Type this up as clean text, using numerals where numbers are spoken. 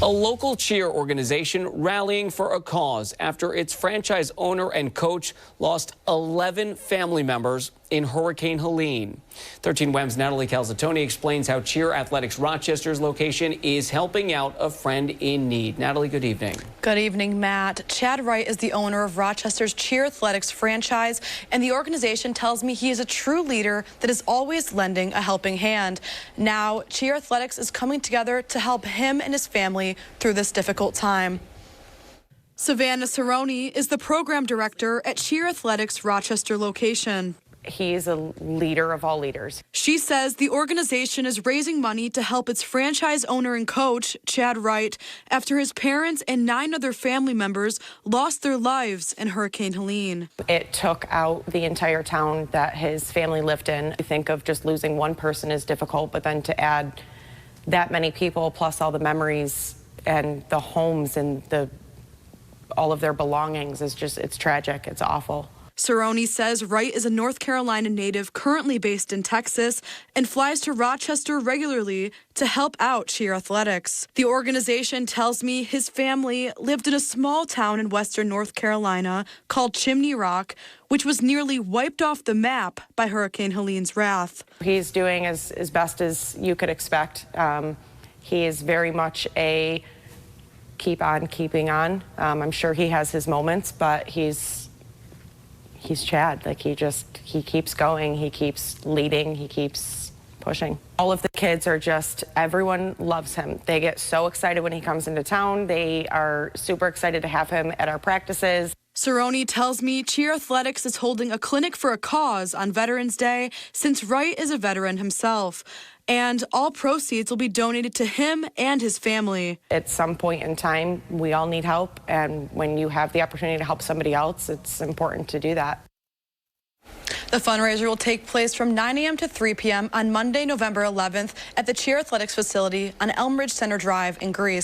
A local cheer organization rallying for a cause after its franchise owner and coach lost 11 family members in Hurricane Helene. 13 WHAM's Natalie Calzatoni explains how Cheer Athletics Rochester's location is helping out a friend in need. Natalie, good evening. Good evening, Matt. Chad Wright is the owner of Rochester's Cheer Athletics franchise, and the organization tells me he is a true leader that is always lending a helping hand. Now, Cheer Athletics is coming together to help him and his family through this difficult time. Savannah Cerrone is the program director at Cheer Athletics Rochester location. He's a leader of all leaders. She says the organization is raising money to help its franchise owner and coach, Chad Wright, after his parents and 9 other family members lost their lives in Hurricane Helene. It took out the entire town that his family lived in. I think of just losing one person is difficult, but then to add that many people plus all the memories and the homes and all of their belongings is just, it's tragic, it's awful. Cerrone says Wright is a North Carolina native currently based in Texas and flies to Rochester regularly to help out Cheer Athletics. The organization tells me his family lived in a small town in western North Carolina called Chimney Rock, which was nearly wiped off the map by Hurricane Helene's wrath. He's doing as best as you could expect. He is very much a keep on keeping on. I'm sure he has his moments, but he's Chad. Like he keeps going, he keeps leading, he keeps pushing. All of the kids are just, everyone loves him. They get so excited when he comes into town. They are super excited to have him at our practices. Cerrone tells me Cheer Athletics is holding a clinic for a cause on Veterans Day since Wright is a veteran himself. And all proceeds will be donated to him and his family. At some point in time, we all need help. And when you have the opportunity to help somebody else, it's important to do that. The fundraiser will take place from 9 a.m. to 3 p.m. on Monday, November 11th at the Cheer Athletics facility on Elm Ridge Center Drive in Greece.